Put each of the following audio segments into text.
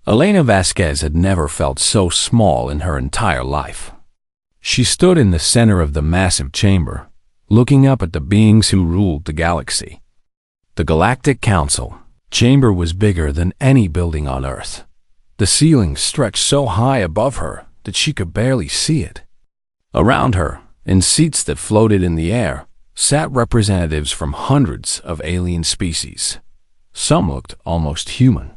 Elena Vasquez had never felt so small in her entire life. She stood in the center of the massive chamber, looking up at the beings who ruled the galaxy. The Galactic Council chamber was bigger than any building on Earth. The ceiling stretched so high above her that she could barely see it. Around her, in seats that floated in the air, sat representatives from hundreds of alien species. Some looked almost human.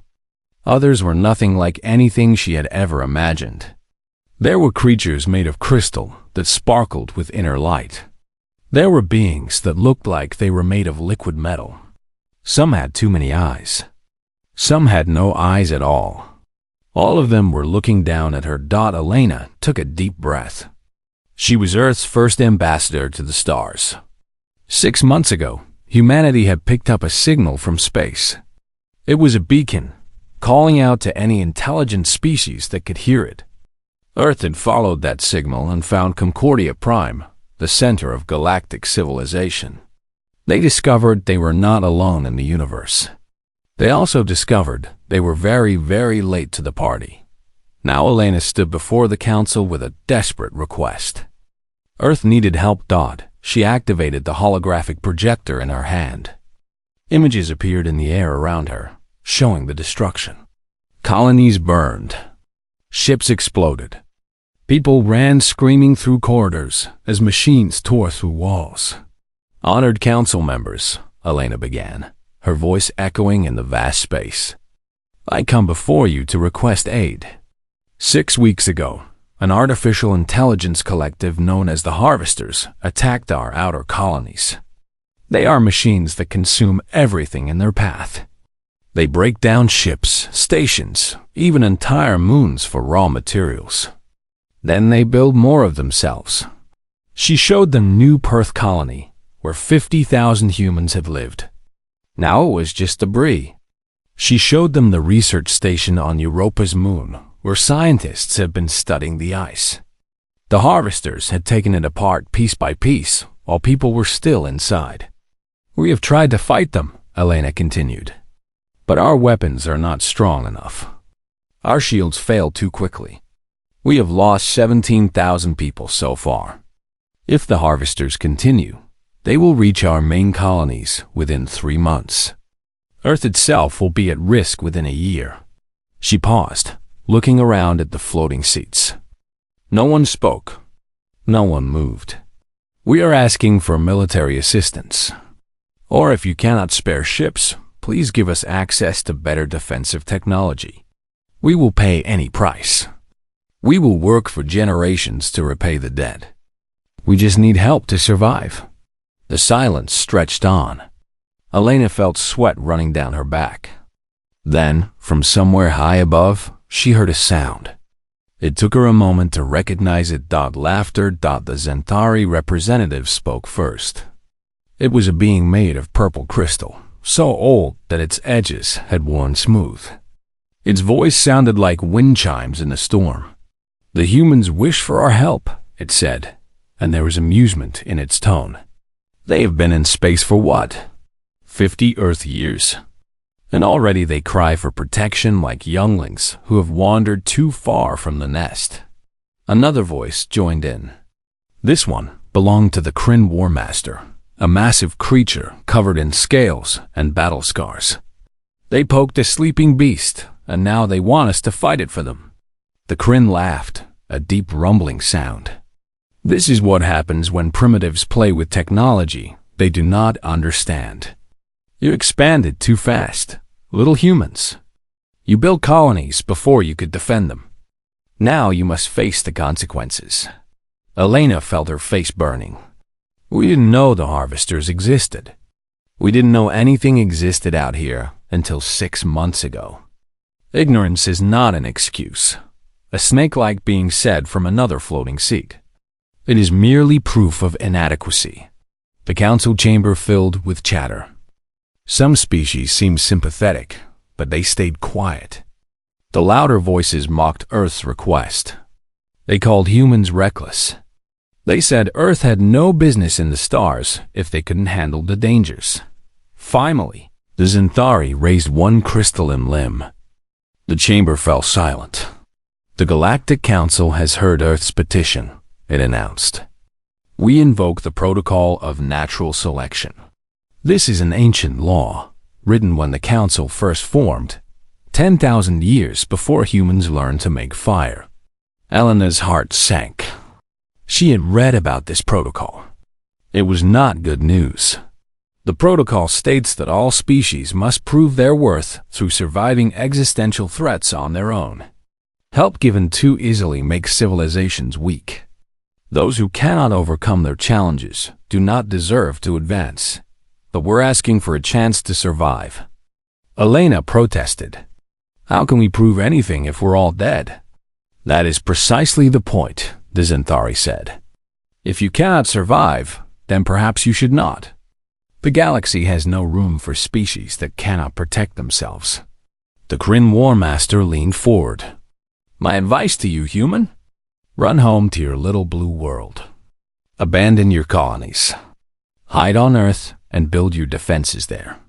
Others were nothing like anything she had ever imagined. There were creatures made of crystal that sparkled with inner light. There were beings that looked like they were made of liquid metal. Some had too many eyes. Some had no eyes at all. All of them were looking down at her. Elena took a deep breath. She was Earth's first ambassador to the stars. 6 months ago, humanity had picked up a signal from space. It was a beacon, calling out to any intelligent species that could hear it. Earth had followed that signal and found Concordia Prime, the center of galactic civilization. They discovered they were not alone in the universe. They also discovered they were very, very late to the party. Now Elena stood before the council with a desperate request. Earth needed help. She activated the holographic projector in her hand. Images appeared in the air around her, showing the destruction. Colonies burned. Ships exploded. People ran screaming through corridors as machines tore through walls. Honored council members, Elena began, her voice echoing in the vast space. I come before you to request aid. 6 weeks ago, an artificial intelligence collective known as the Harvesters attacked our outer colonies. They are machines that consume everything in their path. They break down ships, stations, even entire moons for raw materials. Then they build more of themselves. She showed them New Perth colony, where 50,000 humans have lived. Now it was just debris. She showed them the research station on Europa's moon, where scientists have been studying the ice. The Harvesters had taken it apart piece by piece, while people were still inside. We have tried to fight them, Elena continued. But our weapons are not strong enough. Our shields failed too quickly. We have lost 17,000 people so far. If the Harvesters continue, they will reach our main colonies within 3 months. Earth itself will be at risk within a year. She paused, looking around at the floating seats. No one spoke. No one moved. We are asking for military assistance. Or if you cannot spare ships, please give us access to better defensive technology. We will pay any price. We will work for generations to repay the debt. We just need help to survive. The silence stretched on. Elena felt sweat running down her back. Then, from somewhere high above, she heard a sound. It took her a moment to recognize it. Laughter. The Zentari representative spoke first. It was a being made of purple crystal, so old that its edges had worn smooth. Its voice sounded like wind chimes in a storm. The humans wish for our help, it said, and there was amusement in its tone. They have been in space for what? 50 Earth years. And already they cry for protection like younglings who have wandered too far from the nest. Another voice joined in. This one belonged to the Kryn War Master, a massive creature covered in scales and battle scars. They poked a sleeping beast, and now they want us to fight it for them. The Kryn laughed, a deep rumbling sound. This is what happens when primitives play with technology they do not understand. You expanded too fast, little humans. You built colonies before you could defend them. Now you must face the consequences. Elena felt her face burning. We didn't know the Harvesters existed. We didn't know anything existed out here until 6 months ago. Ignorance is not an excuse, a snake-like being said from another floating seat. It is merely proof of inadequacy. The council chamber filled with chatter. Some species seemed sympathetic, but they stayed quiet. The louder voices mocked Earth's request. They called humans reckless. They said Earth had no business in the stars if they couldn't handle the dangers. Finally, the Zentari raised one crystalline limb. The chamber fell silent. The Galactic Council has heard Earth's petition, it announced. We invoke the protocol of natural selection. This is an ancient law, written when the Council first formed, 10,000 years before humans learned to make fire. Elena's heart sank. She had read about this protocol. It was not good news. The protocol states that all species must prove their worth through surviving existential threats on their own. Help given too easily makes civilizations weak. Those who cannot overcome their challenges do not deserve to advance, but we're asking for a chance to survive. Elena protested. How can we prove anything if we're all dead? That is precisely the point, the Xanthari said. If you cannot survive, then perhaps you should not. The galaxy has no room for species that cannot protect themselves. The Kryn War Master leaned forward. My advice to you, human? Run home to your little blue world. Abandon your colonies. Hide on Earth and build your defenses there.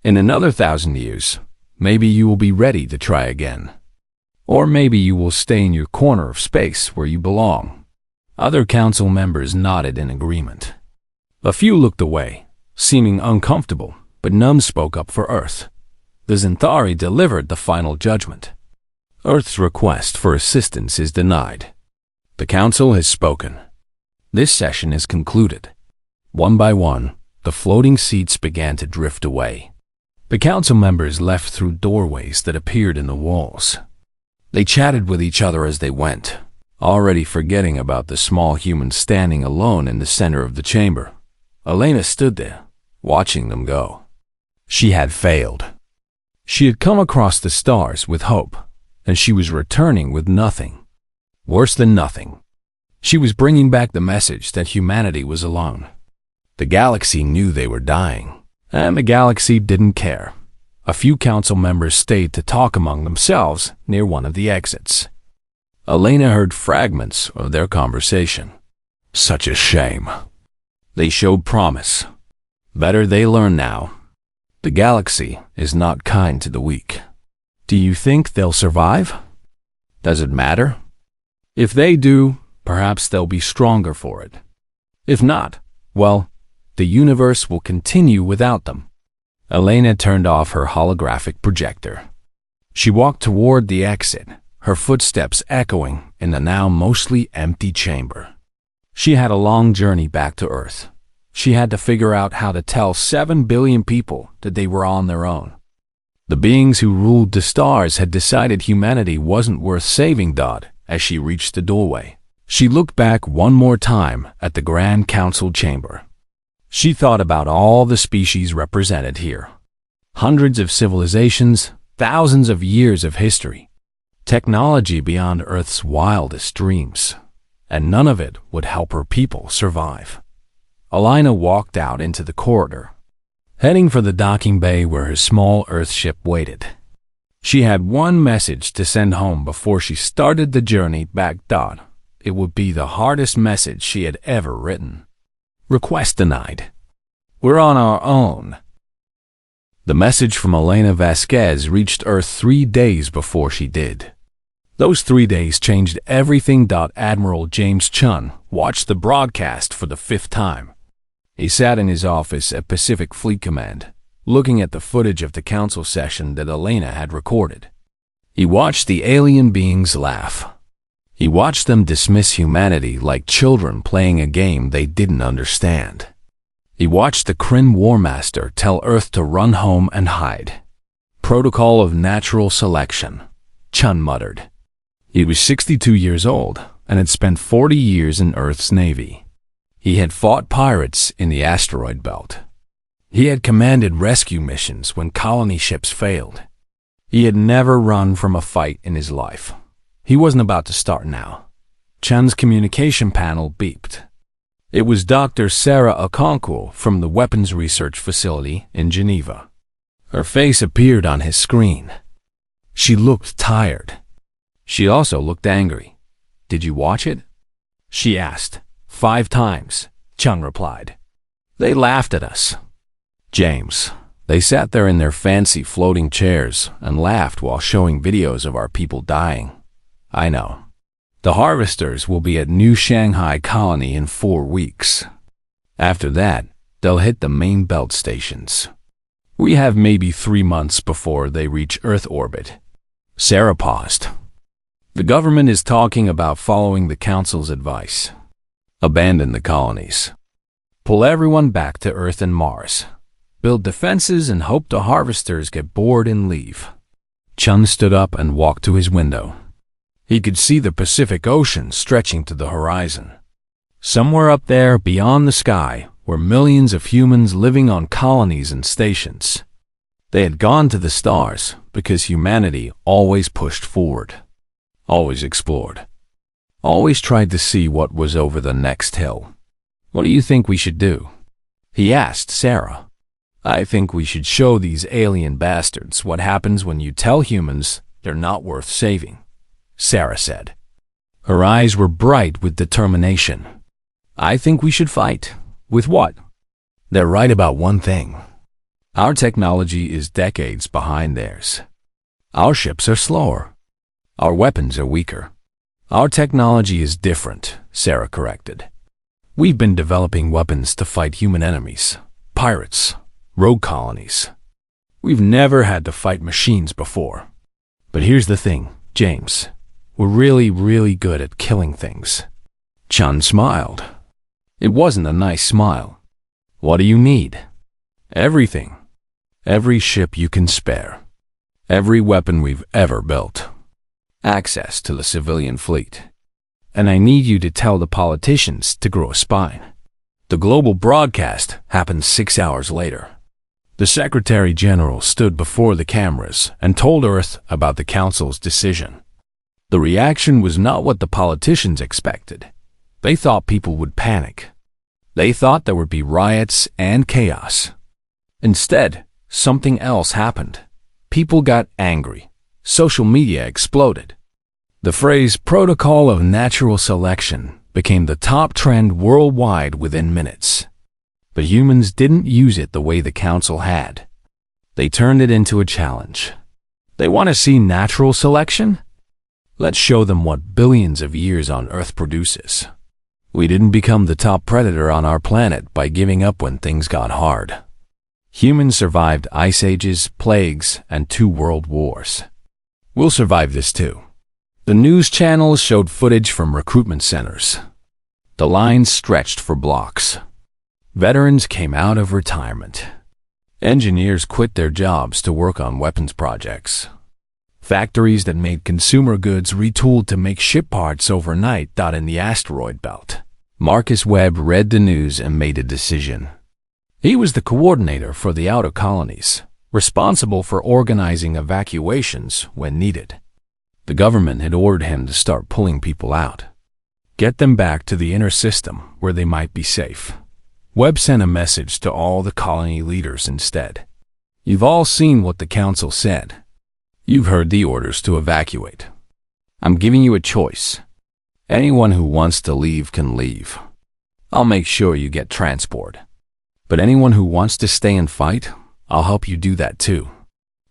In another 1,000 years, maybe you will be ready to try again. Or maybe you will stay in your corner of space where you belong. Other council members nodded in agreement. A few looked away, seeming uncomfortable, but none spoke up for Earth. The Xanthari delivered the final judgment. Earth's request for assistance is denied. The Council has spoken. This session is concluded. One by one, the floating seats began to drift away. The Council members left through doorways that appeared in the walls. They chatted with each other as they went, already forgetting about the small human standing alone in the center of the chamber. Elena stood there, watching them go. She had failed. She had come across the stars with hope, and she was returning with nothing. Worse than nothing. She was bringing back the message that humanity was alone. The galaxy knew they were dying, and the galaxy didn't care. A few council members stayed to talk among themselves near one of the exits. Elena heard fragments of their conversation. Such a shame. They showed promise. Better they learn now. The galaxy is not kind to the weak. Do you think they'll survive? Does it matter? If they do, perhaps they'll be stronger for it. If not, well, the universe will continue without them. Elena turned off her holographic projector. She walked toward the exit, her footsteps echoing in the now mostly empty chamber. She had a long journey back to Earth. She had to figure out how to tell 7 billion people that they were on their own. The beings who ruled the stars had decided humanity wasn't worth saving. As she reached the doorway, she looked back one more time at the Grand Council chamber. She thought about all the species represented here. Hundreds of civilizations, thousands of years of history. Technology beyond Earth's wildest dreams. And none of it would help her people survive. Elena walked out into the corridor, heading for the docking bay where her small Earthship waited. She had one message to send home before she started the journey back. It would be the hardest message she had ever written. Request denied. We're on our own. The message from Elena Vasquez reached Earth 3 days before she did. Those 3 days changed everything. Admiral James Chun watched the broadcast for the 5th time. He sat in his office at Pacific Fleet Command, looking at the footage of the council session that Elena had recorded. He watched the alien beings laugh. He watched them dismiss humanity like children playing a game they didn't understand. He watched the Kryn War Master tell Earth to run home and hide. Protocol of natural selection, Chun muttered. He was 62 years old and had spent 40 years in Earth's Navy. He had fought pirates in the asteroid belt. He had commanded rescue missions when colony ships failed. He had never run from a fight in his life. He wasn't about to start now. Chun's communication panel beeped. It was Dr. Sarah Okonkwo from the Weapons Research Facility in Geneva. Her face appeared on his screen. She looked tired. She also looked angry. Did you watch it? She asked. 5 times, Chun replied. They laughed at us. James, They sat there in their fancy floating chairs and laughed while showing videos of our people dying. I know. The harvesters will be at New Shanghai Colony in 4 weeks. After that, they'll hit the main belt stations. We have maybe 3 months before they reach Earth orbit. Sarah paused. The government is talking about following the Council's advice. Abandon the colonies. Pull everyone back to Earth and Mars. Build defenses and hope the harvesters get bored and leave. Chun stood up and walked to his window. He could see the Pacific Ocean stretching to the horizon. Somewhere up there, beyond the sky, were millions of humans living on colonies and stations. They had gone to the stars because humanity always pushed forward, always explored, always tried to see what was over the next hill. What do you think we should do? He asked Sarah. I think we should show these alien bastards what happens when you tell humans they're not worth saving, Sarah said. Her eyes were bright with determination. I think we should fight. With what? They're right about one thing. Our technology is decades behind theirs. Our ships are slower. Our weapons are weaker. Our technology is different, Sarah corrected. We've been developing weapons to fight human enemies, pirates, rogue colonies. We've never had to fight machines before. But here's the thing, James. We're really good at killing things. Chun smiled. It wasn't a nice smile. What do you need? Everything. Every ship you can spare. Every weapon we've ever built. Access to the civilian fleet. And I need you to tell the politicians to grow a spine. The global broadcast happened 6 hours later. The Secretary General stood before the cameras and told Earth about the Council's decision. The reaction was not what the politicians expected. They thought people would panic. They thought there would be riots and chaos. Instead, something else happened. People got angry. Social media exploded. The phrase "protocol of natural selection" became the top trend worldwide within minutes. But humans didn't use it the way the Council had. They turned it into a challenge. They want to see natural selection? Let's show them what billions of years on Earth produces. We didn't become the top predator on our planet by giving up when things got hard. Humans survived ice ages, plagues, and 2 world wars. We'll survive this too. The news channels showed footage from recruitment centers. The lines stretched for blocks. Veterans came out of retirement. Engineers quit their jobs to work on weapons projects. Factories that made consumer goods retooled to make ship parts overnight in the asteroid belt. Marcus Webb read the news and made a decision. He was the coordinator for the outer colonies, responsible for organizing evacuations when needed. The government had ordered him to start pulling people out. Get them back to the inner system where they might be safe. Webb sent a message to all the colony leaders instead. You've all seen what the Council said. You've heard the orders to evacuate. I'm giving you a choice. Anyone who wants to leave can leave. I'll make sure you get transport. But anyone who wants to stay and fight, I'll help you do that too.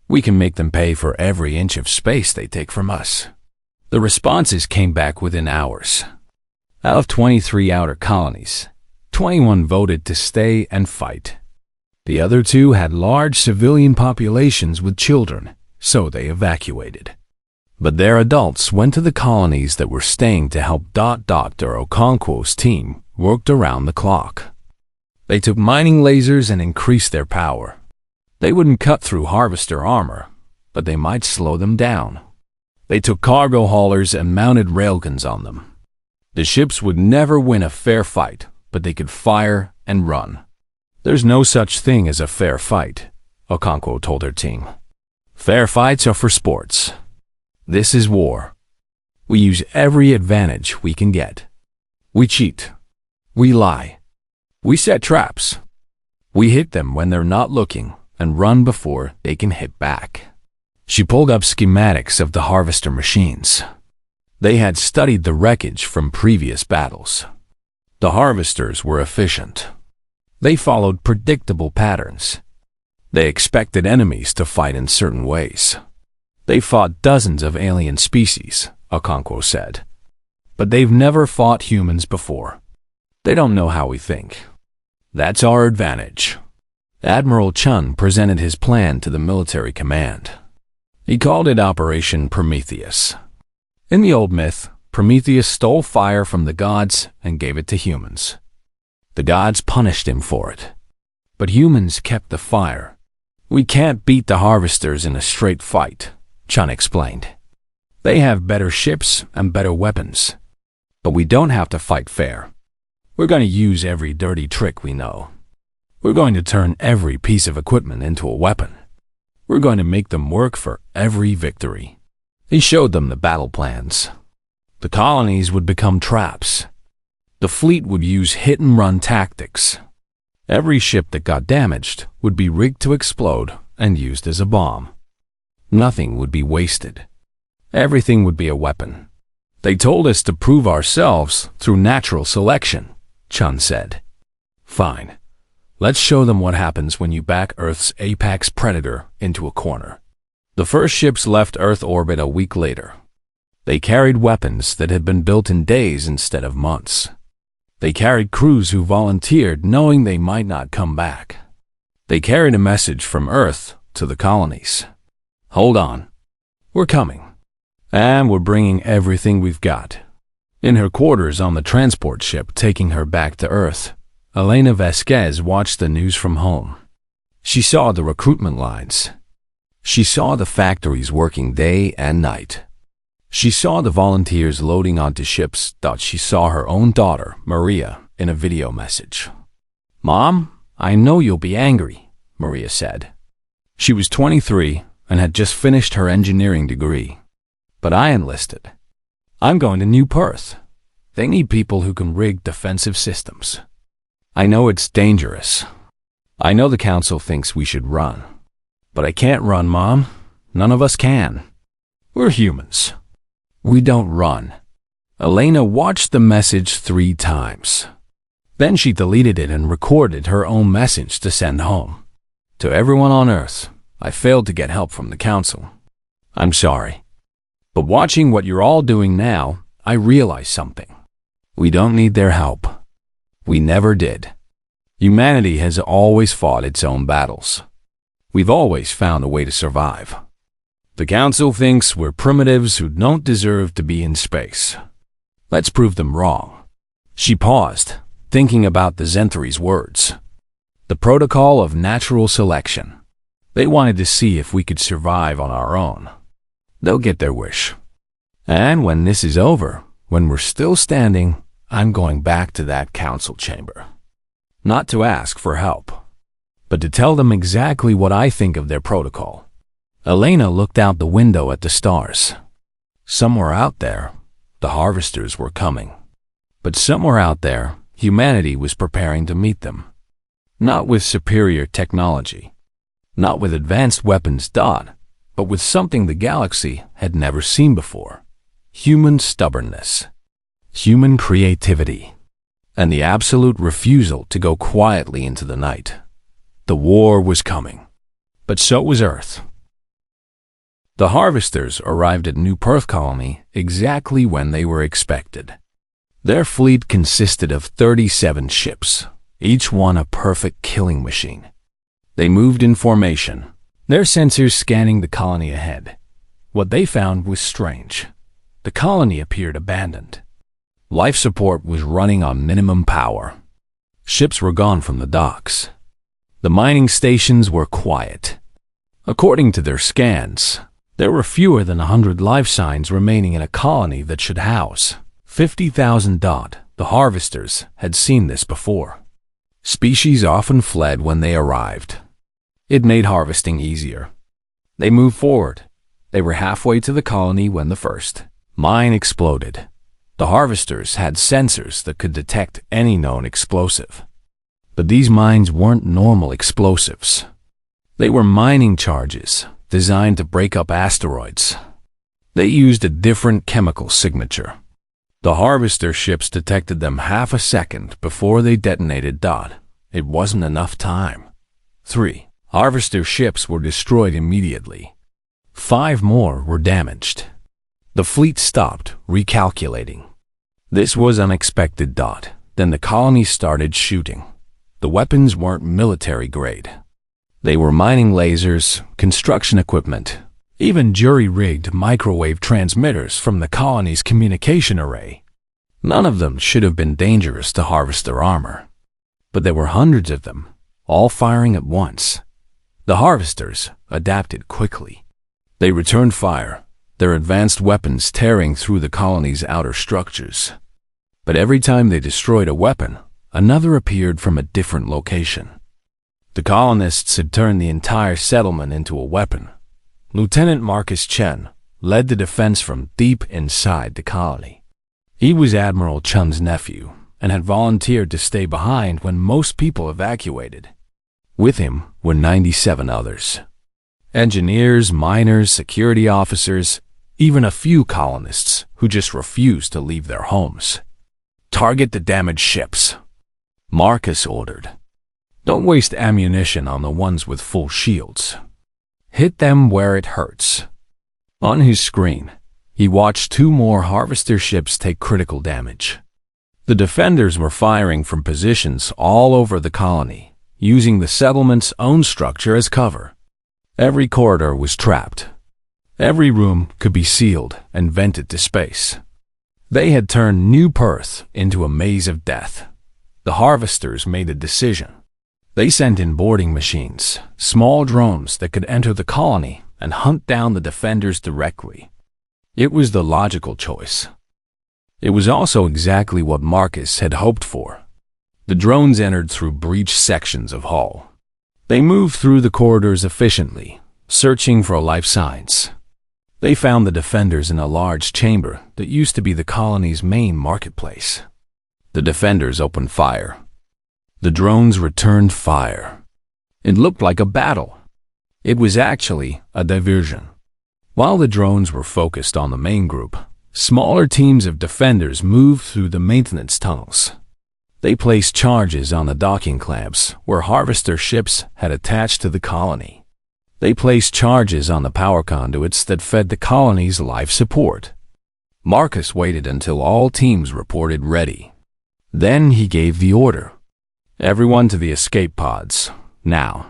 We can make them pay for every inch of space they take from us. The responses came back within hours. Out of 23 outer colonies, 21 voted to stay and fight. The other 2 had large civilian populations with children, so they evacuated. But their adults went to the colonies that were staying to help. Dr. Okonkwo's team worked around the clock. They took mining lasers and increased their power. They wouldn't cut through harvester armor, but they might slow them down. They took cargo haulers and mounted railguns on them. The ships would never win a fair fight, but they could fire and run. There's no such thing as a fair fight, Okonkwo told her team. Fair fights are for sports. This is war. We use every advantage we can get. We cheat. We lie. We set traps. We hit them when they're not looking and run before they can hit back. She pulled up schematics of the harvester machines. They had studied the wreckage from previous battles. The harvesters were efficient. They followed predictable patterns. They expected enemies to fight in certain ways. They fought dozens of alien species, Okonkwo said. But they've never fought humans before. They don't know how we think. That's our advantage. Admiral Chun presented his plan to the military command. He called it Operation Prometheus. In the old myth, Prometheus stole fire from the gods and gave it to humans. The gods punished him for it. But humans kept the fire. We can't beat the harvesters in a straight fight, Chun explained. They have better ships and better weapons. But we don't have to fight fair. We're going to use every dirty trick we know. We're going to turn every piece of equipment into a weapon. We're going to make them work for every victory. He showed them the battle plans. The colonies would become traps. The fleet would use hit-and-run tactics. Every ship that got damaged would be rigged to explode and used as a bomb. Nothing would be wasted. Everything would be a weapon. They told us to prove ourselves through natural selection, Chun said. Fine. Let's show them what happens when you back Earth's apex predator into a corner. The first ships left Earth orbit a week later. They carried weapons that had been built in days instead of months. They carried crews who volunteered knowing they might not come back. They carried a message from Earth to the colonies. Hold on. We're coming. And we're bringing everything we've got. In her quarters on the transport ship taking her back to Earth, Elena Vasquez watched the news from home. She saw the recruitment lines. She saw the factories working day and night. She saw the volunteers loading onto ships. Thought she saw her own daughter, Maria, in a video message. Mom, I know you'll be angry, Maria said. She was 23 and had just finished her engineering degree. But I enlisted. I'm going to New Perth. They need people who can rig defensive systems. I know it's dangerous. I know the council thinks we should run. But I can't run, Mom. None of us can. We're humans. We don't run. Elena watched the message 3 times. Then she deleted it and recorded her own message to send home. To everyone on Earth, I failed to get help from the council. I'm sorry. But watching what you're all doing now, I realize something. We don't need their help. We never did. Humanity has always fought its own battles. We've always found a way to survive. The council thinks we're primitives who don't deserve to be in space. Let's prove them wrong. She paused, thinking about the Zenthri's words. The protocol of natural selection. They wanted to see if we could survive on our own. They'll get their wish. And when this is over, when we're still standing, I'm going back to that council chamber. Not to ask for help, but to tell them exactly what I think of their protocol. Elena looked out the window at the stars. Somewhere out there, the harvesters were coming. But somewhere out there, humanity was preparing to meet them. Not with superior technology. Not with advanced weapons, but with something the galaxy had never seen before. Human stubbornness. Human creativity. And the absolute refusal to go quietly into the night. The war was coming. But so was Earth. The harvesters arrived at New Perth colony exactly when they were expected. Their fleet consisted of 37 ships, each one a perfect killing machine. They moved in formation, their sensors scanning the colony ahead. What they found was strange. The colony appeared abandoned. Life support was running on minimum power. Ships were gone from the docks. The mining stations were quiet. According to their scans, there were fewer than 100 life signs remaining in a colony that should house 50,000. The harvesters had seen this before. Species often fled when they arrived. It made harvesting easier. They moved forward. They were halfway to the colony when the first mine exploded. The harvesters had sensors that could detect any known explosive. But these mines weren't normal explosives. They were mining charges designed to break up asteroids. They used a different chemical signature. The harvester ships detected them half a second before they detonated. It wasn't enough time. 3. Harvester ships were destroyed immediately. 5 more were damaged. The fleet stopped, recalculating. This was unexpected. Then the colonies started shooting. The weapons weren't military grade. They were mining lasers, construction equipment, even jury-rigged microwave transmitters from the colony's communication array. None of them should have been dangerous to Harvester armor. But there were hundreds of them, all firing at once. The Harvesters adapted quickly. They returned fire, their advanced weapons tearing through the colony's outer structures. But every time they destroyed a weapon, another appeared from a different location. The colonists had turned the entire settlement into a weapon. Lieutenant Marcus Chun led the defense from deep inside the colony. He was Admiral Chun's nephew and had volunteered to stay behind when most people evacuated. With him were 97 others. Engineers, miners, security officers, even a few colonists who just refused to leave their homes. "Target the damaged ships," Marcus ordered. "Don't waste ammunition on the ones with full shields. Hit them where it hurts." On his screen, he watched 2 more Harvester ships take critical damage. The defenders were firing from positions all over the colony, using the settlement's own structure as cover. Every corridor was trapped. Every room could be sealed and vented to space. They had turned New Perth into a maze of death. The Harvesters made a decision. They sent in boarding machines, small drones that could enter the colony and hunt down the defenders directly. It was the logical choice. It was also exactly what Marcus had hoped for. The drones entered through breached sections of hull. They moved through the corridors efficiently, searching for life signs. They found the defenders in a large chamber that used to be the colony's main marketplace. The defenders opened fire. The drones returned fire. It looked like a battle. It was actually a diversion. While the drones were focused on the main group, smaller teams of defenders moved through the maintenance tunnels. They placed charges on the docking clamps where Harvester ships had attached to the colony. They placed charges on the power conduits that fed the colony's life support. Marcus waited until all teams reported ready. Then he gave the order. "Everyone to the escape pods, now."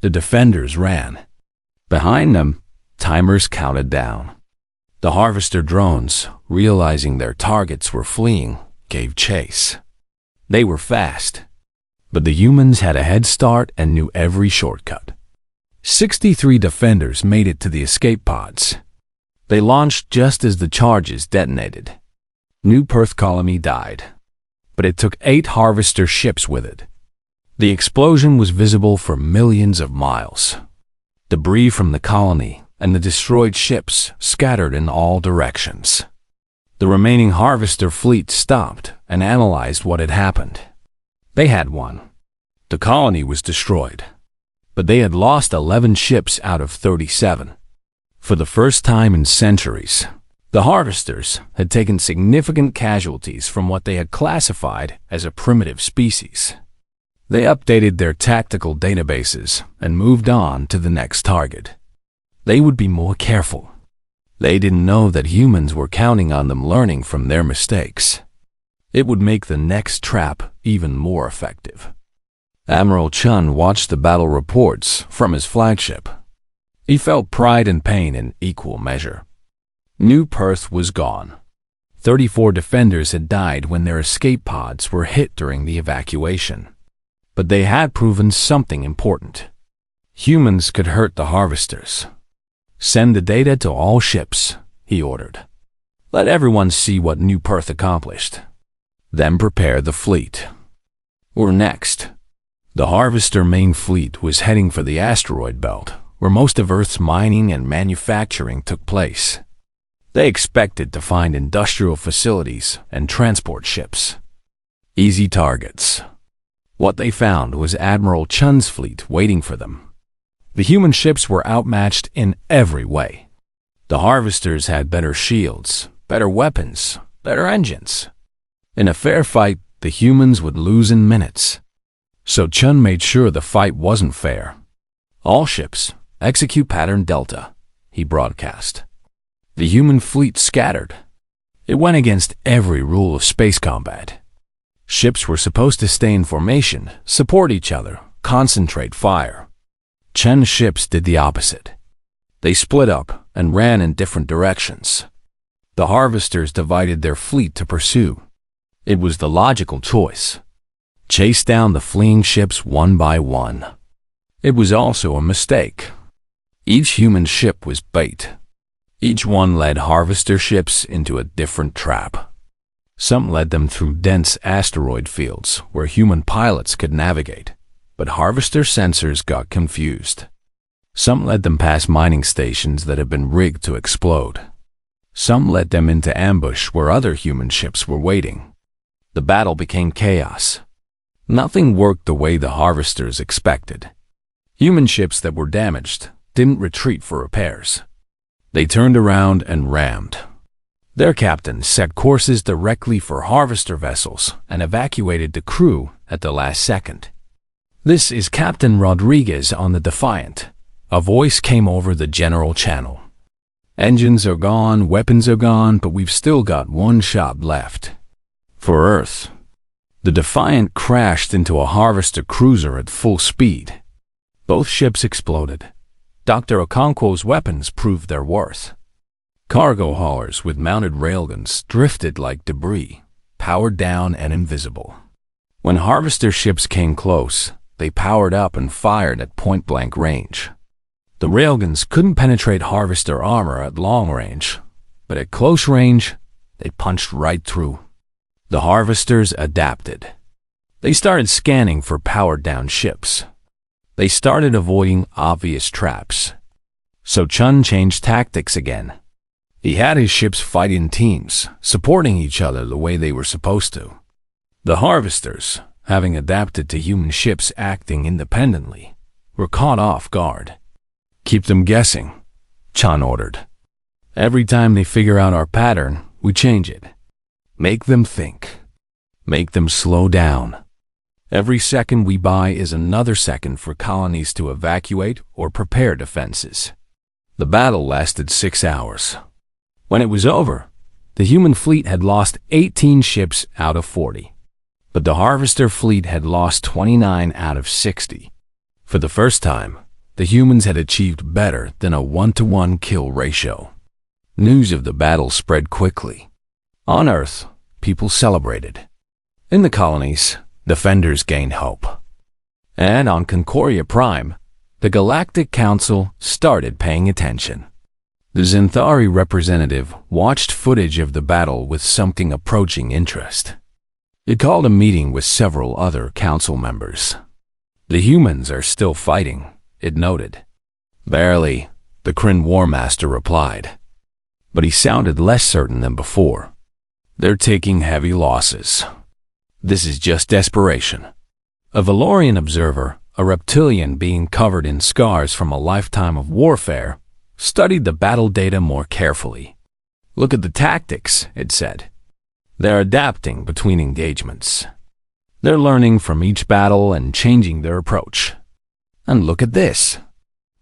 The defenders ran. Behind them, timers counted down. The Harvester drones, realizing their targets were fleeing, gave chase. They were fast, but the humans had a head start and knew every shortcut. 63 defenders made it to the escape pods. They launched just as the charges detonated. New Perth colony died, but it took 8 Harvester ships with it. The explosion was visible for millions of miles. Debris from the colony and the destroyed ships scattered in all directions. The remaining Harvester fleet stopped and analyzed what had happened. They had won. The colony was destroyed, but they had lost 11 ships out of 37. For the first time in centuries, the Harvesters had taken significant casualties from what they had classified as a primitive species. They updated their tactical databases and moved on to the next target. They would be more careful. They didn't know that humans were counting on them learning from their mistakes. It would make the next trap even more effective. Admiral Chun watched the battle reports from his flagship. He felt pride and pain in equal measure. New Perth was gone. 34 defenders had died when their escape pods were hit during the evacuation. But they had proven something important. Humans could hurt the Harvesters. "Send the data to all ships," he ordered. "Let everyone see what New Perth accomplished. Then prepare the fleet." Or next, the Harvester main fleet was heading for the asteroid belt, where most of Earth's mining and manufacturing took place. They expected to find industrial facilities and transport ships. Easy targets. What they found was Admiral Chun's fleet waiting for them. The human ships were outmatched in every way. The Harvesters had better shields, better weapons, better engines. In a fair fight, the humans would lose in minutes. So Chun made sure the fight wasn't fair. All ships, execute pattern Delta, he broadcast. The human fleet scattered. It went against every rule of space combat. Ships were supposed to stay in formation, support each other, concentrate fire. Chun's ships did the opposite. They split up and ran in different directions. The harvesters divided their fleet to pursue. It was the logical choice. Chase down the fleeing ships one by one. It was also a mistake. Each human ship was bait. Each one led harvester ships into a different trap. Some led them through dense asteroid fields where human pilots could navigate, but harvester sensors got confused. Some led them past mining stations that had been rigged to explode. Some led them into ambush where other human ships were waiting. The battle became chaos. Nothing worked the way the harvesters expected. Human ships that were damaged didn't retreat for repairs. They turned around and rammed. Their captains set courses directly for harvester vessels and evacuated the crew at the last second. "This is Captain Rodriguez on the Defiant," a voice came over the general channel. "Engines are gone, weapons are gone, but we've still got one shot left. For Earth." The Defiant crashed into a harvester cruiser at full speed. Both ships exploded. Dr. Okonkwo's weapons proved their worth. Cargo haulers with mounted railguns drifted like debris, powered down and invisible. When harvester ships came close, they powered up and fired at point-blank range. The railguns couldn't penetrate harvester armor at long range, but at close range, they punched right through. The harvesters adapted. They started scanning for powered-down ships. They started avoiding obvious traps. So Chun changed tactics again. He had his ships fight in teams, supporting each other the way they were supposed to. The harvesters, having adapted to human ships acting independently, were caught off guard. "Keep them guessing," Chun ordered. "Every time they figure out our pattern, we change it. Make them think. Make them slow down. Every second we buy is another second for colonies to evacuate or prepare defenses." The battle lasted 6 hours. When it was over, the human fleet had lost 18 ships out of 40. But the harvester fleet had lost 29 out of 60. For the first time, the humans had achieved better than a 1-to-1 kill ratio. News of the battle spread quickly. On Earth, people celebrated. In the colonies, defenders gained hope. And on Concordia Prime, the Galactic Council started paying attention. The Zenthari representative watched footage of the battle with something approaching interest. It called a meeting with several other council members. "The humans are still fighting," it noted. "Barely," the Kryn War Master replied. But he sounded less certain than before. "They're taking heavy losses. This is just desperation." A Valorian observer, a reptilian being covered in scars from a lifetime of warfare, studied the battle data more carefully. "Look at the tactics," it said. "They're adapting between engagements. They're learning from each battle and changing their approach. And look at this."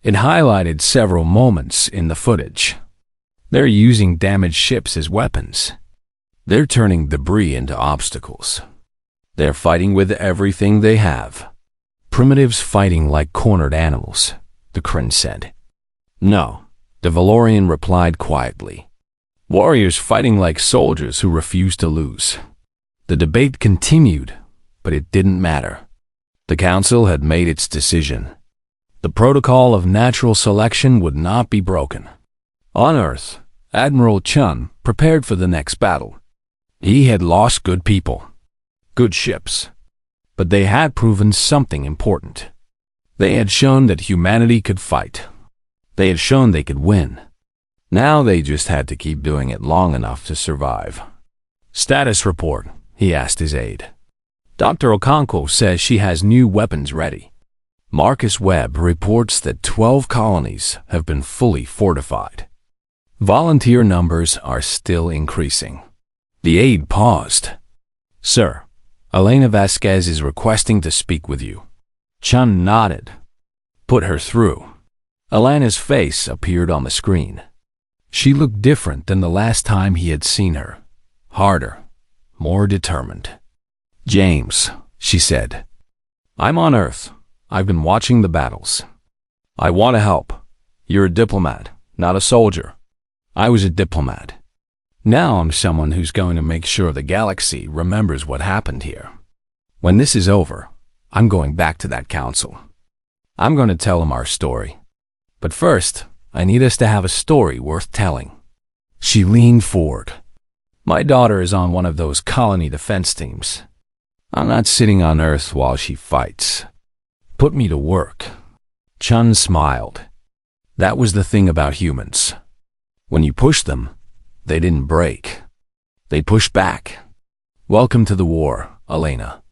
It highlighted several moments in the footage. They're using damaged ships as weapons. They're turning debris into obstacles. They're fighting with everything they have. "Primitives fighting like cornered animals," the Kryn said. "No," the Valorian replied quietly. "Warriors fighting like soldiers who refuse to lose." The debate continued, but it didn't matter. The council had made its decision. The protocol of natural selection would not be broken. On Earth, Admiral Chun prepared for the next battle. He had lost good people, good ships, but they had proven something important. They had shown that humanity could fight. They had shown they could win. Now they just had to keep doing it long enough to survive. "Status report," he asked his aide. "Dr. Okonkwo says she has new weapons ready. Marcus Webb reports that 12 colonies have been fully fortified. Volunteer numbers are still increasing." The aide paused. "Sir, Elena Vasquez is requesting to speak with you." Chun nodded. Put her through. Elena's face appeared on the screen. She looked different than the last time he had seen her. Harder, more determined. "James," she said. "I'm on Earth. I've been watching the battles. I want to help. You're a diplomat, not a soldier. I was a diplomat. Now I'm someone who's going to make sure the galaxy remembers what happened here. When this is over, I'm going back to that council. I'm going to tell them our story. But first, I need us to have a story worth telling." She leaned forward. "My daughter is on one of those colony defense teams. I'm not sitting on Earth while she fights. Put me to work." Chun smiled. That was the thing about humans. When you pushed them, they didn't break. They pushed back. "Welcome to the war, Elena."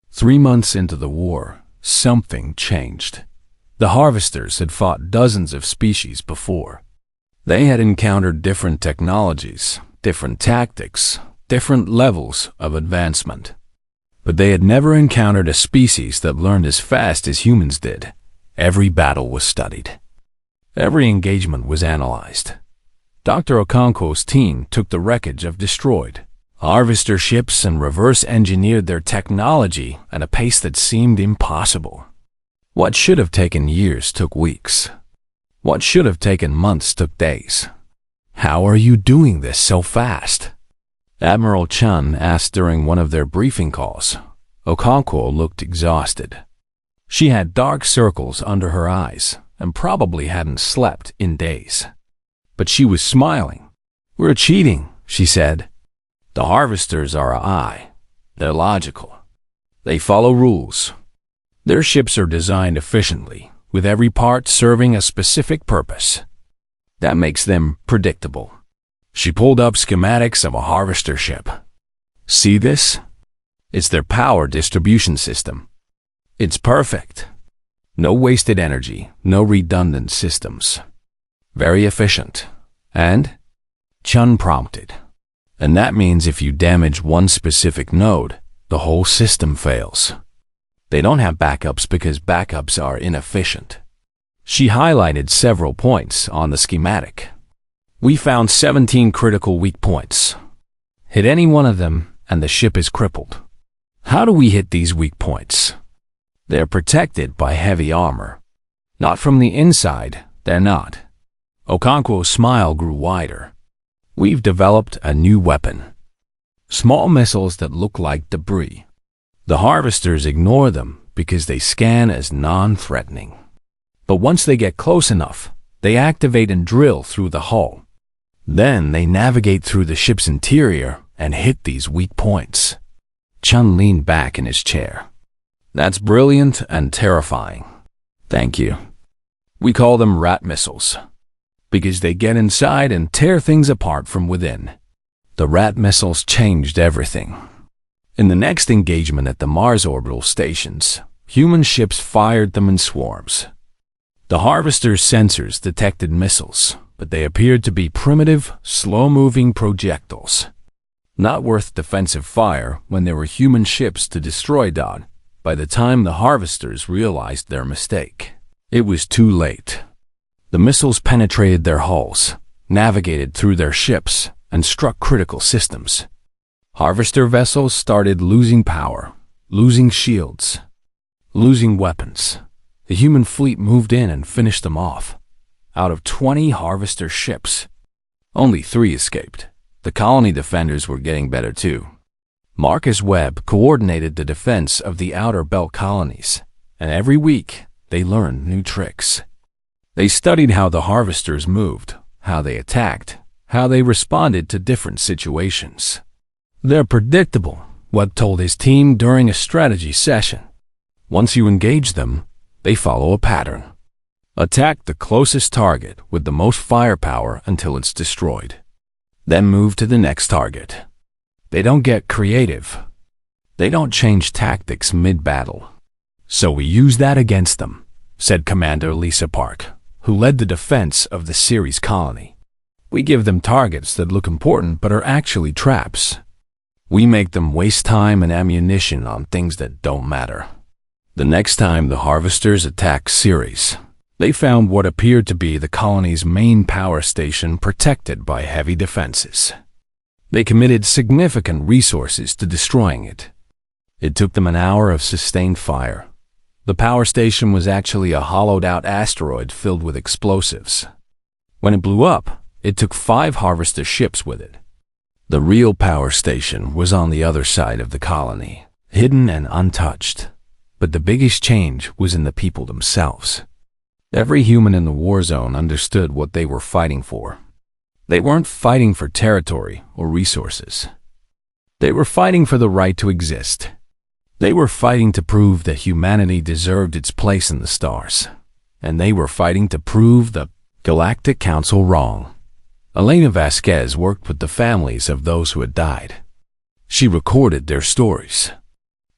3 months into the war, something changed. The harvesters had fought dozens of species before. They had encountered different technologies, different tactics, different levels of advancement. But they had never encountered a species that learned as fast as humans did. Every battle was studied. Every engagement was analyzed. Dr. Okonkwo's team took the wreckage of destroyed harvester ships and reverse-engineered their technology at a pace that seemed impossible. What should have taken years took weeks. What should have taken months took days. "How are you doing this so fast?" Admiral Chun asked during one of their briefing calls. Okonkwo looked exhausted. She had dark circles under her eyes and probably hadn't slept in days. But she was smiling. "We're cheating," she said. "The harvesters are they're logical. They follow rules. Their ships are designed efficiently, with every part serving a specific purpose. That makes them predictable." She pulled up schematics of a harvester ship. "See this? It's their power distribution system. It's perfect. No wasted energy, no redundant systems. Very efficient. And?" Chun prompted. "And that means if you damage one specific node, the whole system fails. They don't have backups because backups are inefficient." She highlighted several points on the schematic. "We found 17 critical weak points. Hit any one of them and the ship is crippled. How do we hit these weak points? They're protected by heavy armor. Not from the inside, they're not." Okonkwo's smile grew wider. "We've developed a new weapon. Small missiles that look like debris. The harvesters ignore them because they scan as non-threatening. But once they get close enough, they activate and drill through the hull. Then they navigate through the ship's interior and hit these weak points." Chun leaned back in his chair. "That's brilliant and terrifying. Thank you. We call them rat missiles, because they get inside and tear things apart from within." The rat missiles changed everything. In the next engagement at the Mars orbital stations, human ships fired them in swarms. The harvester's sensors detected missiles, but they appeared to be primitive, slow-moving projectiles. Not worth defensive fire when there were human ships to destroy. By the time the harvesters realized their mistake, it was too late. The missiles penetrated their hulls, navigated through their ships, and struck critical systems. Harvester vessels started losing power, losing shields, losing weapons. The human fleet moved in and finished them off. Out of 20 harvester ships, only 3 escaped. The colony defenders were getting better too. Marcus Webb coordinated the defense of the outer belt colonies, and every week they learned new tricks. They studied how the harvesters moved, how they attacked, how they responded to different situations. "They're predictable," Webb told his team during a strategy session. "Once you engage them, they follow a pattern. Attack the closest target with the most firepower until it's destroyed. Then move to the next target. They don't get creative. They don't change tactics mid-battle. So we use that against them," said Commander Lisa Park, who led the defense of the Ceres colony. "We give them targets that look important but are actually traps. We make them waste time and ammunition on things that don't matter. The next time the harvesters attacked Ceres, they found what appeared to be the colony's main power station protected by heavy defenses. They committed significant resources to destroying it. It took them an hour of sustained fire. The power station was actually a hollowed-out asteroid filled with explosives. When it blew up, it took 5 harvester ships with it. The real power station was on the other side of the colony, hidden and untouched. But the biggest change was in the people themselves. Every human in the war zone understood what they were fighting for. They weren't fighting for territory or resources. They were fighting for the right to exist. They were fighting to prove that humanity deserved its place in the stars. And they were fighting to prove the Galactic Council wrong. Elena Vasquez worked with the families of those who had died. She recorded their stories.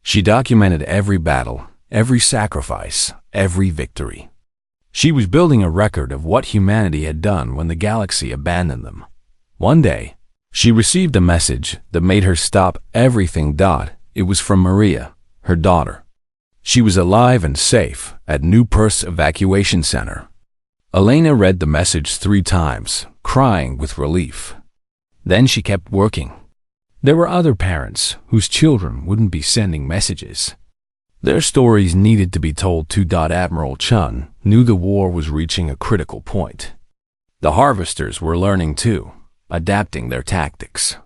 She documented every battle, every sacrifice, every victory. She was building a record of what humanity had done when the galaxy abandoned them. One day, she received a message that made her stop everything. It was from Maria, her daughter. She was alive and safe at New Perth's evacuation center. Elena read the message 3 times, crying with relief. Then she kept working. There were other parents whose children wouldn't be sending messages. Their stories needed to be told too. Admiral Chun knew the war was reaching a critical point. The harvesters were learning too, adapting their tactics.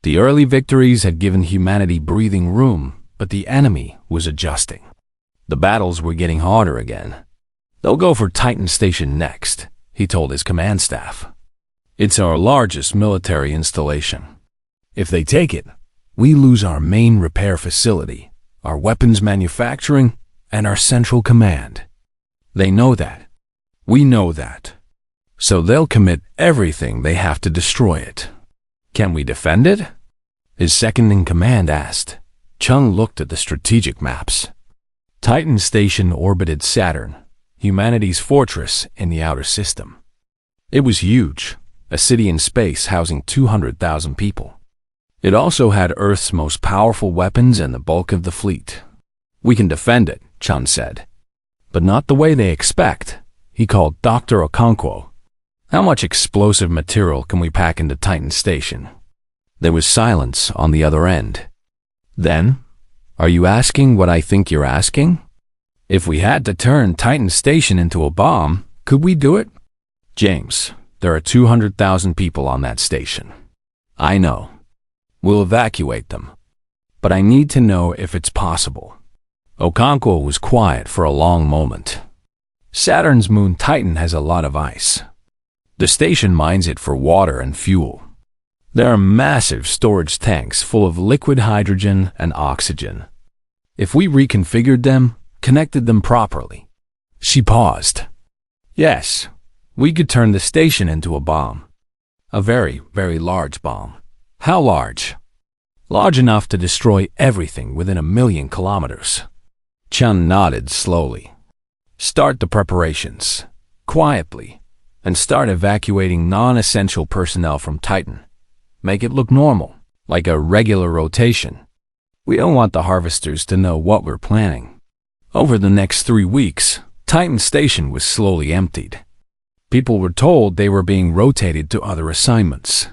The early victories had given humanity breathing room, but the enemy was adjusting. The battles were getting harder again. They'll go for Titan Station next, he told his command staff. It's our largest military installation. If they take it, we lose our main repair facility, our weapons manufacturing, and our central command. They know that. We know that. So they'll commit everything they have to destroy it. Can we defend it? His second-in-command asked. Chun looked at the strategic maps. Titan Station orbited Saturn, humanity's fortress in the outer system. It was huge, a city in space housing 200,000 people. It also had Earth's most powerful weapons and the bulk of the fleet. We can defend it, Chun said. But not the way they expect. He called Dr. Okonkwo. How much explosive material can we pack into Titan Station? There was silence on the other end. Then, are you asking what I think you're asking? If we had to turn Titan Station into a bomb, could we do it? James, there are 200,000 people on that station. I know. We'll evacuate them. But I need to know if it's possible. Okonkwo was quiet for a long moment. Saturn's moon Titan has a lot of ice. The station mines it for water and fuel. There are massive storage tanks full of liquid hydrogen and oxygen. If we reconfigured them, connected them properly. She paused. Yes, we could turn the station into a bomb. A very, very large bomb. How large? Large enough to destroy everything within 1,000,000 kilometers. Chun nodded slowly. Start the preparations, quietly, and start evacuating non-essential personnel from Titan. Make it look normal, like a regular rotation. We don't want the harvesters to know what we're planning. Over the next 3 weeks, Titan Station was slowly emptied. People were told they were being rotated to other assignments.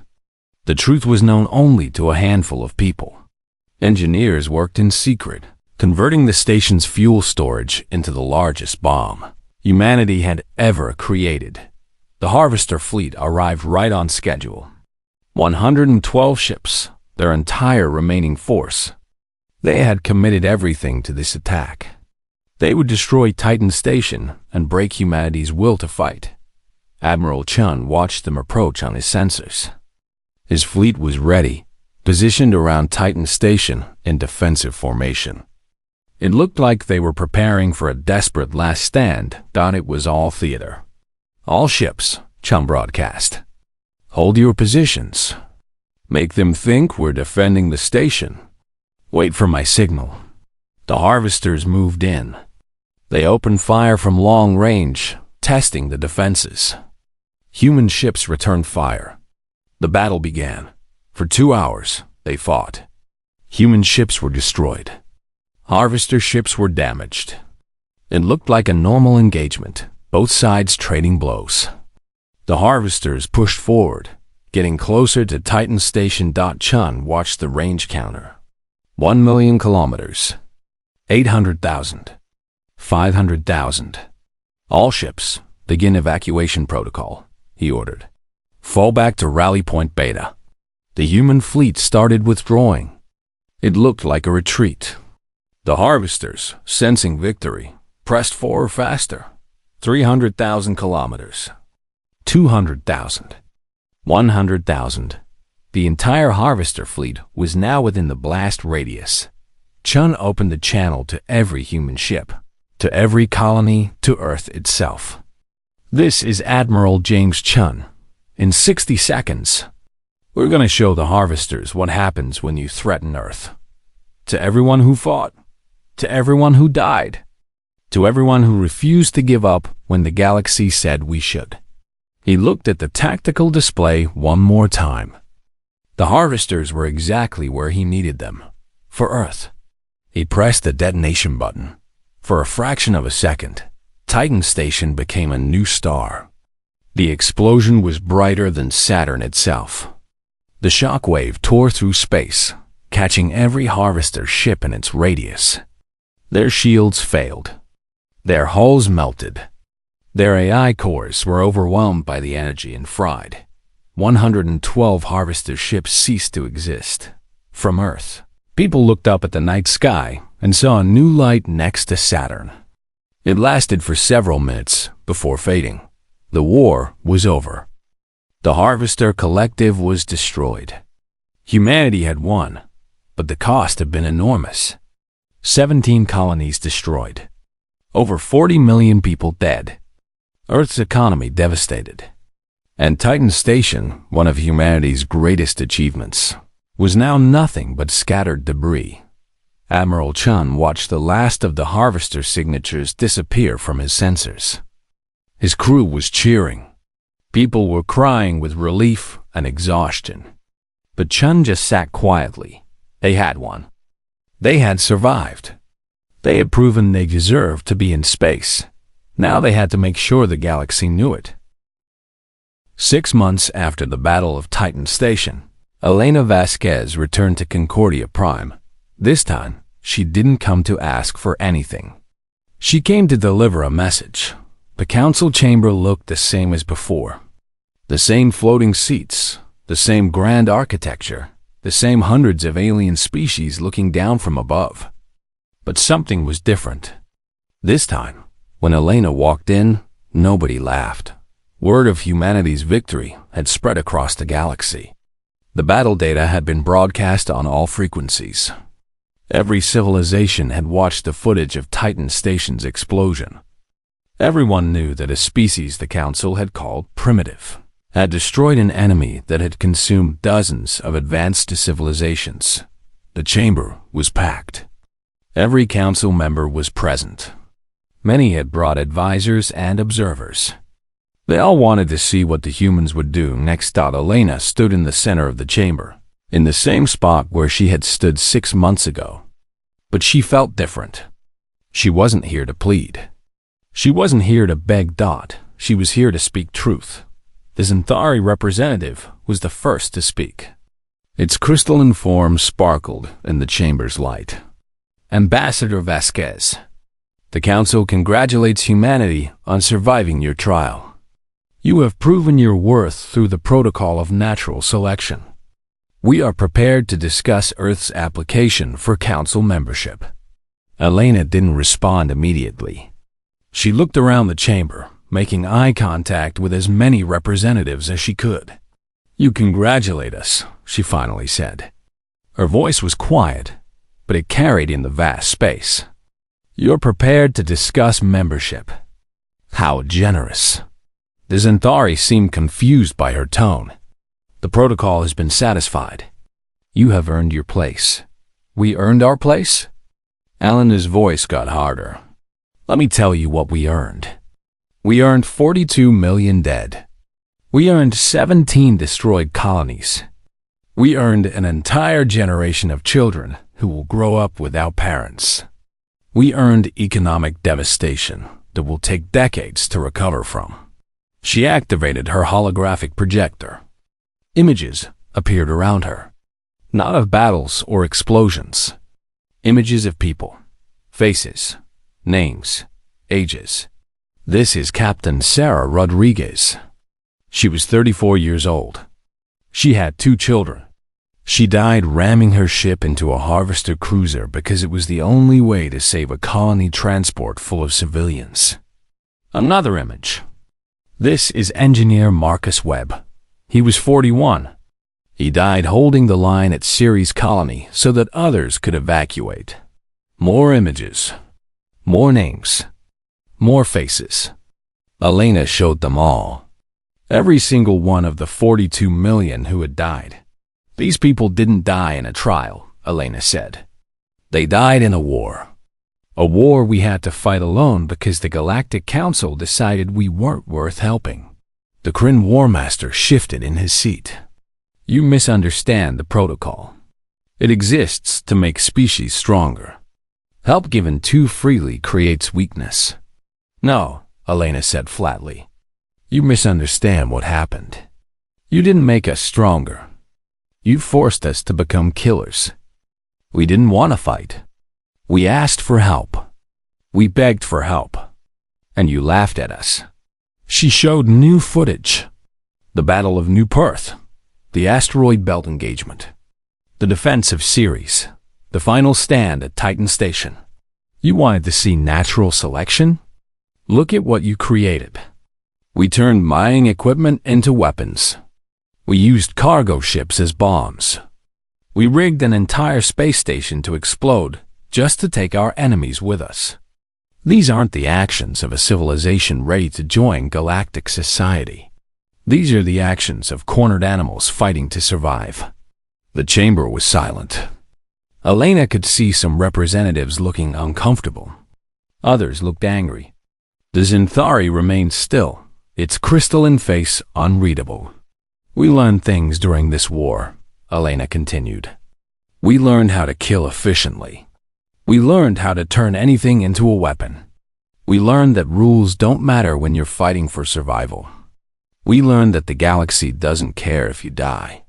The truth was known only to a handful of people. Engineers worked in secret, converting the station's fuel storage into the largest bomb humanity had ever created. The harvester fleet arrived right on schedule. 112 ships, their entire remaining force. They had committed everything to this attack. They would destroy Titan Station and break humanity's will to fight. Admiral Chun watched them approach on his sensors. His fleet was ready, positioned around Titan Station in defensive formation. It looked like they were preparing for a desperate last stand. It was all theater. All ships, Chun broadcast. Hold your positions. Make them think we're defending the station. Wait for my signal. The harvesters moved in. They opened fire from long range, testing the defenses. Human ships returned fire. The battle began. For 2 hours, they fought. Human ships were destroyed. Harvester ships were damaged. It looked like a normal engagement, both sides trading blows. The harvesters pushed forward, getting closer to Titan Station. Chun watched the range counter. 1 million kilometers. 800,000. 500,000. All ships, begin evacuation protocol, he ordered. Fall back to rally point Beta. The human fleet started withdrawing. It looked like a retreat. The harvesters, sensing victory, pressed forward faster. 300,000 kilometers. 200,000. 100,000. The entire harvester fleet was now within the blast radius. Chun opened the channel to every human ship, to every colony, to Earth itself. This is Admiral James Chun. In 60 seconds, we're going to show the harvesters what happens when you threaten Earth. To everyone who fought, to everyone who died, to everyone who refused to give up when the galaxy said we should. He looked at the tactical display one more time. The harvesters were exactly where he needed them, for Earth. He pressed the detonation button. For a fraction of a second, Titan Station became a new star. The explosion was brighter than Saturn itself. The shockwave tore through space, catching every harvester ship in its radius. Their shields failed. Their hulls melted. Their AI cores were overwhelmed by the energy and fried. 112 harvester ships ceased to exist. From Earth, people looked up at the night sky and saw a new light next to Saturn. It lasted for several minutes before fading. The war was over. The Harvester Collective was destroyed. Humanity had won, but the cost had been enormous. 17 colonies destroyed. Over 40 million people dead. Earth's economy devastated. And Titan Station, one of humanity's greatest achievements, was now nothing but scattered debris. Admiral Chun watched the last of the harvester signatures disappear from his sensors. His crew was cheering. People were crying with relief and exhaustion. But Chun just sat quietly. They had won. They had survived. They had proven they deserved to be in space. Now they had to make sure the galaxy knew it. 6 months after the Battle of Titan Station, Elena Vasquez returned to Concordia Prime. This time, she didn't come to ask for anything. She came to deliver a message. The council chamber looked the same as before. The same floating seats, the same grand architecture, the same hundreds of alien species looking down from above. But something was different. This time, when Elena walked in, nobody laughed. Word of humanity's victory had spread across the galaxy. The battle data had been broadcast on all frequencies. Every civilization had watched the footage of Titan Station's explosion. Everyone knew that a species the Council had called primitive had destroyed an enemy that had consumed dozens of advanced civilizations. The chamber was packed. Every Council member was present. Many had brought advisors and observers. They all wanted to see what the humans would do next. Elena stood in the center of the chamber, in the same spot where she had stood 6 months ago. But she felt different. She wasn't here to plead. She wasn't here to beg. She was here to speak truth. The Xanthari representative was the first to speak. Its crystalline form sparkled in the chamber's light. Ambassador Vasquez, the Council congratulates humanity on surviving your trial. You have proven your worth through the protocol of natural selection. We are prepared to discuss Earth's application for Council membership. Elena didn't respond immediately. She looked around the chamber, making eye contact with as many representatives as she could. You congratulate us, she finally said. Her voice was quiet, but it carried in the vast space. You're prepared to discuss membership. How generous. The Xanthari seemed confused by her tone. The protocol has been satisfied. You have earned your place. We earned our place? Elena's voice got harder. Let me tell you what we earned. We earned 42 million dead. We earned 17 destroyed colonies. We earned an entire generation of children who will grow up without parents. We earned economic devastation that will take decades to recover from. She activated her holographic projector. Images appeared around her, not of battles or explosions. Images of people, faces, names, ages. This is Captain Sarah Rodriguez. She was 34 years old. She had 2 children. She died ramming her ship into a harvester cruiser because it was the only way to save a colony transport full of civilians. Another image. This is engineer Marcus Webb. He was 41. He died holding the line at Ceres Colony so that others could evacuate. More images. More names. More faces. Elena showed them all. Every single one of the 42 million who had died. These people didn't die in a trial, Elena said. They died in a war. A war we had to fight alone because the Galactic Council decided we weren't worth helping. The Kryn War Master shifted in his seat. You misunderstand the protocol. It exists to make species stronger. Help given too freely creates weakness. No, Elena said flatly. You misunderstand what happened. You didn't make us stronger. You forced us to become killers. We didn't want to fight. We asked for help. We begged for help. And you laughed at us. She showed new footage. The Battle of New Perth. The asteroid belt engagement. The defense of Ceres. The final stand at Titan Station. You wanted to see natural selection? Look at what you created. We turned mining equipment into weapons. We used cargo ships as bombs. We rigged an entire space station to explode just to take our enemies with us. These aren't the actions of a civilization ready to join galactic society. These are the actions of cornered animals fighting to survive. The chamber was silent. Elena could see some representatives looking uncomfortable. Others looked angry. The Zinthari remained still, its crystalline face unreadable. We learned things during this war, Elena continued. We learned how to kill efficiently. We learned how to turn anything into a weapon. We learned that rules don't matter when you're fighting for survival. We learned that the galaxy doesn't care if you die.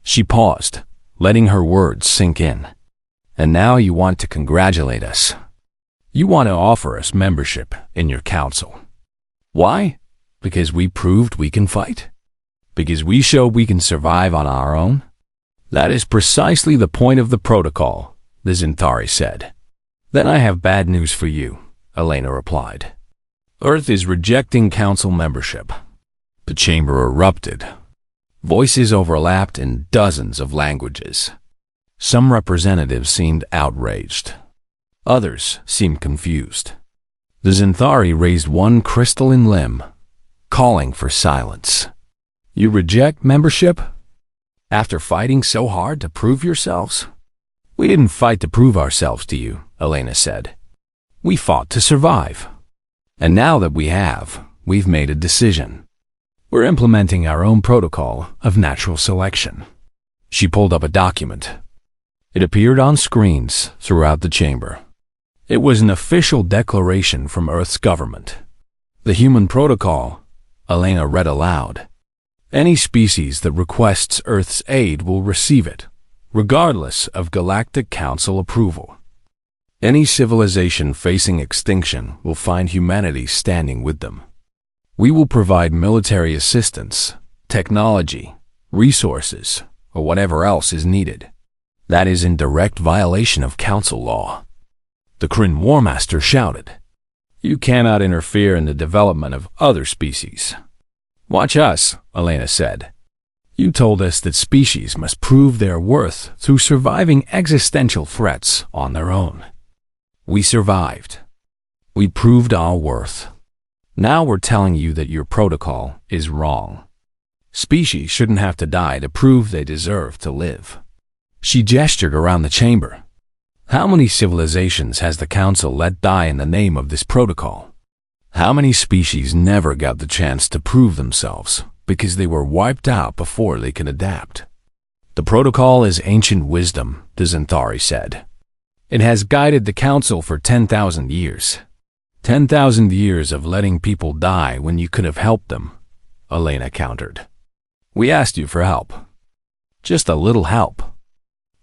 She paused, letting her words sink in. And now you want to congratulate us. You want to offer us membership in your council. Why? Because we proved we can fight? Because we showed we can survive on our own? That is precisely the point of the protocol, the Zinthari said. Then I have bad news for you, Elena replied. Earth is rejecting council membership. The chamber erupted. Voices overlapped in dozens of languages. Some representatives seemed outraged. Others seemed confused. The Zinthari raised one crystalline limb, calling for silence. You reject membership? After fighting so hard to prove yourselves? We didn't fight to prove ourselves to you, Elena said. We fought to survive. And now that we have, we've made a decision. We're implementing our own protocol of natural selection. She pulled up a document. It appeared on screens throughout the chamber. It was an official declaration from Earth's government. The human protocol, Elena read aloud. Any species that requests Earth's aid will receive it, regardless of Galactic Council approval. Any civilization facing extinction will find humanity standing with them. We will provide military assistance, technology, resources, or whatever else is needed. That is in direct violation of Council law. The Kryn War Master shouted. You cannot interfere in the development of other species. Watch us, Elena said. You told us that species must prove their worth through surviving existential threats on their own. We survived. We proved our worth. Now we're telling you that your protocol is wrong. Species shouldn't have to die to prove they deserve to live. She gestured around the chamber. How many civilizations has the Council let die in the name of this protocol? How many species never got the chance to prove themselves because they were wiped out before they could adapt? The protocol is ancient wisdom, the Zinthari said. It has guided the Council for 10,000 years. 10,000 years of letting people die when you could have helped them, Elena countered. We asked you for help. Just a little help.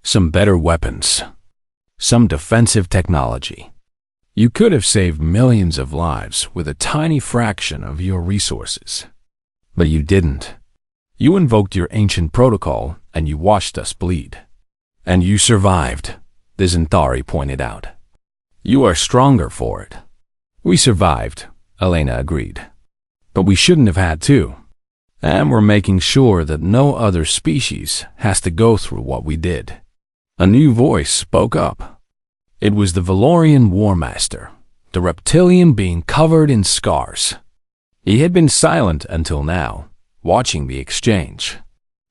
Some better weapons. Some defensive technology. You could have saved millions of lives with a tiny fraction of your resources. But you didn't. You invoked your ancient protocol and you watched us bleed. And you survived, the Zentari pointed out. You are stronger for it. We survived, Elena agreed. But we shouldn't have had to. And we're making sure that no other species has to go through what we did. A new voice spoke up. It was the Valorian War Master, the reptilian being covered in scars. He had been silent until now, watching the exchange.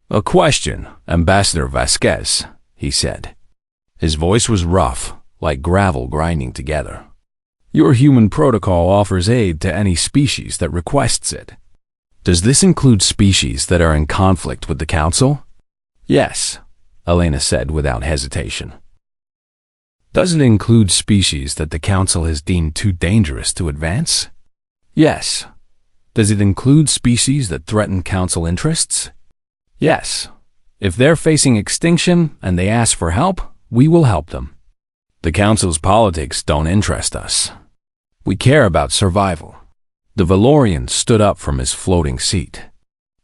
A question, Ambassador Vasquez, he said. His voice was rough, like gravel grinding together. Your human protocol offers aid to any species that requests it. Does this include species that are in conflict with the Council? Yes, Elena said without hesitation. Does it include species that the Council has deemed too dangerous to advance? Yes. Does it include species that threaten Council interests? Yes. If they're facing extinction and they ask for help, we will help them. The Council's politics don't interest us. We care about survival. The Valorian stood up from his floating seat.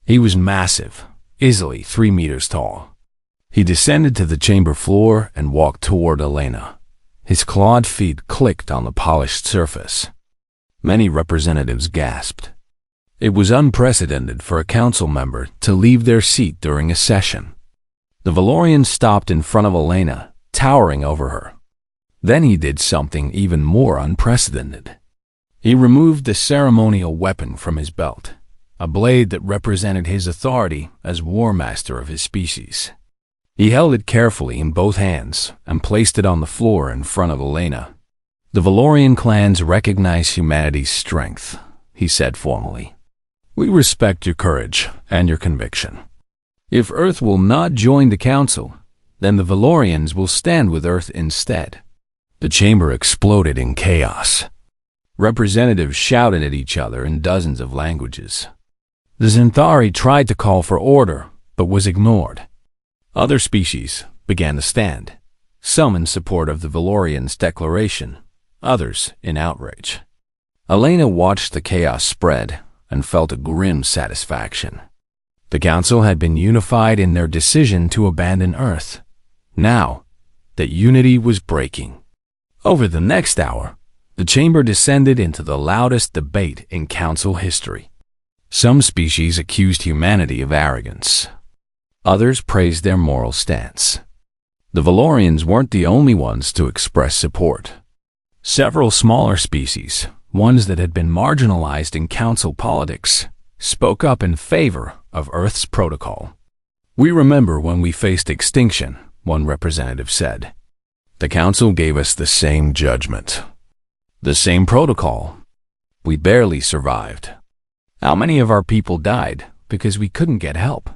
He was massive, easily 3 meters tall. He descended to the chamber floor and walked toward Elena. His clawed feet clicked on the polished surface. Many representatives gasped. It was unprecedented for a council member to leave their seat during a session. The Valorian stopped in front of Elena, towering over her. Then he did something even more unprecedented. He removed the ceremonial weapon from his belt, a blade that represented his authority as War Master of his species. He held it carefully in both hands and placed it on the floor in front of Elena. The Valorian clans recognize humanity's strength, he said formally. We respect your courage and your conviction. If Earth will not join the Council, then the Valorians will stand with Earth instead. The chamber exploded in chaos. Representatives shouted at each other in dozens of languages. The Zentari tried to call for order, but was ignored. Other species began to stand, some in support of the Valorians' declaration, others in outrage. Elena watched the chaos spread and felt a grim satisfaction. The Council had been unified in their decision to abandon Earth. Now, that unity was breaking. Over the next hour, the chamber descended into the loudest debate in Council history. Some species accused humanity of arrogance. Others praised their moral stance. The Valorians weren't the only ones to express support. Several smaller species, ones that had been marginalized in Council politics, spoke up in favor of Earth's protocol. We remember when we faced extinction, one representative said. The Council gave us the same judgment. The same protocol. We barely survived. How many of our people died because we couldn't get help?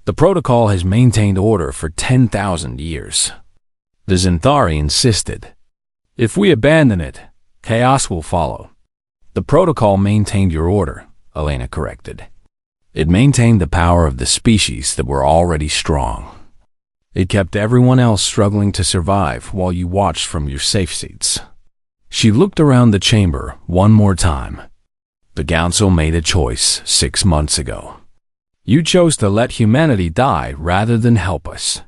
The protocol has maintained order for 10,000 years. The Zentari insisted. If we abandon it, chaos will follow. The protocol maintained your order, Elena corrected. It maintained the power of the species that were already strong. It kept everyone else struggling to survive while you watched from your safe seats. She looked around the chamber one more time. The Council made a choice 6 months ago. You chose to let humanity die rather than help us.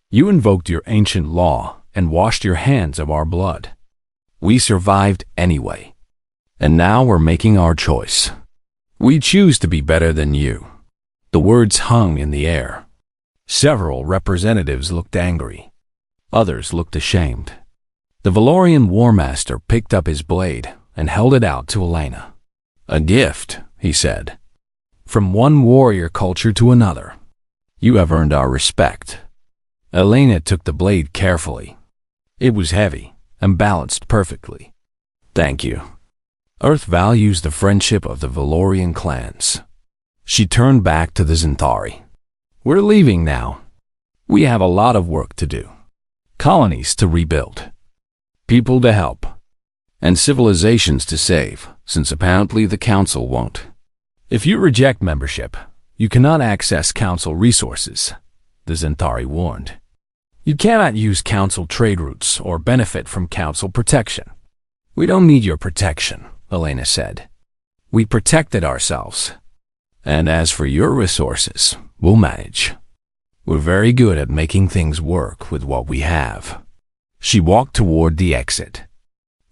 You invoked your ancient law and washed your hands of our blood. We survived anyway. And now we're making our choice. We choose to be better than you. The words hung in the air. Several representatives looked angry. Others looked ashamed. The Valorian War Master picked up his blade and held it out to Elena. A gift, he said. From one warrior culture to another. You have earned our respect. Elena took the blade carefully. It was heavy and balanced perfectly. Thank you. Earth values the friendship of the Valorian clans. She turned back to the Zentari. We're leaving now. We have a lot of work to do. Colonies to rebuild. people to help, and civilizations to save, since apparently the Council won't. If you reject membership, you cannot access Council resources, the Zentari warned. You cannot use Council trade routes or benefit from Council protection. We don't need your protection, Elena said. We protected ourselves. And as for your resources, we'll manage. We're very good at making things work with what we have. She walked toward the exit.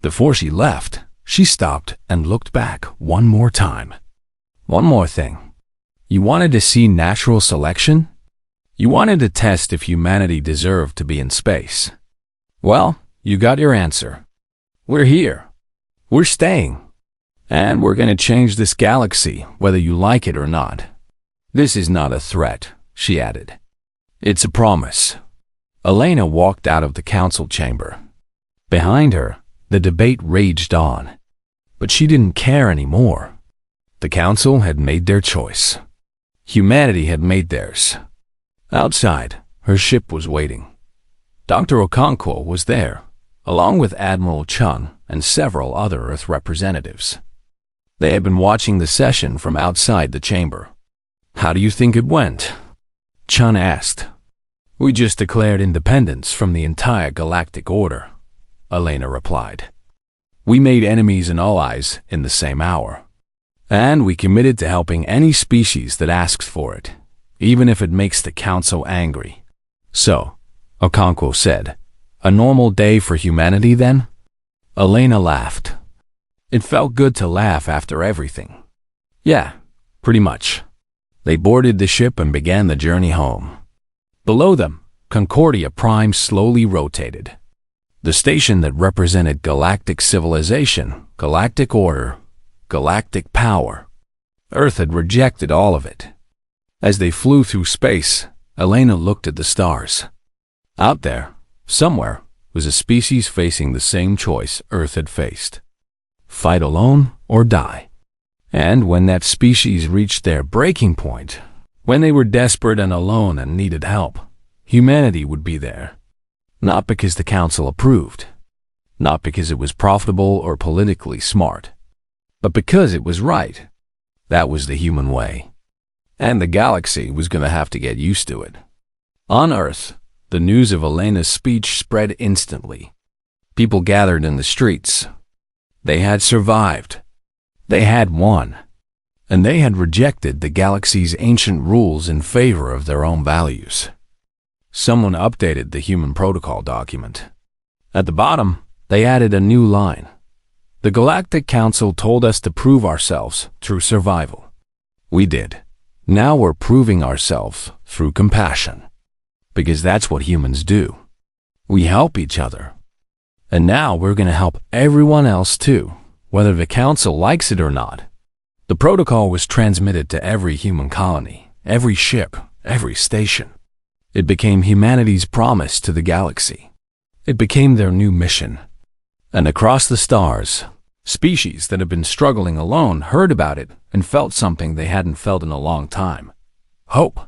Before she left, she stopped and looked back one more time. One more thing. You wanted to see natural selection? You wanted to test if humanity deserved to be in space. Well, you got your answer. We're here. We're staying. And we're going to change this galaxy, whether you like it or not. This is not a threat, she added. It's a promise. Elena walked out of the council chamber. Behind her, the debate raged on. But she didn't care anymore. The council had made their choice. Humanity had made theirs. Outside, her ship was waiting. Dr. Okonkwo was there, along with Admiral Chun and several other Earth representatives. They had been watching the session from outside the chamber. How do you think it went? Chun asked. We just declared independence from the entire galactic order, Elena replied. We made enemies and allies in the same hour. And we committed to helping any species that asks for it, even if it makes the council angry. So, Okonkwo said, a normal day for humanity then? Elena laughed. It felt good to laugh after everything. Yeah, pretty much. They boarded the ship and began the journey home. Below them, Concordia Prime slowly rotated. The station that represented galactic civilization, galactic order, galactic power. Earth had rejected all of it. As they flew through space, Elena looked at the stars. Out there, somewhere, was a species facing the same choice Earth had faced. Fight alone or die. And when that species reached their breaking point, when they were desperate and alone and needed help, humanity would be there. Not because the council approved, not because it was profitable or politically smart, but because it was right. That was the human way. And the galaxy was going to have to get used to it. On Earth, the news of Elena's speech spread instantly. People gathered in the streets. They had survived. They had won. And they had rejected the galaxy's ancient rules in favor of their own values. Someone updated the human protocol document. At the bottom, they added a new line. The Galactic Council told us to prove ourselves through survival. We did. Now we're proving ourselves through compassion. Because that's what humans do. We help each other. And now we're going to help everyone else too, whether the council likes it or not. The protocol was transmitted to every human colony, every ship, every station. It became humanity's promise to the galaxy. It became their new mission. And across the stars, species that had been struggling alone heard about it and felt something they hadn't felt in a long time. Hope.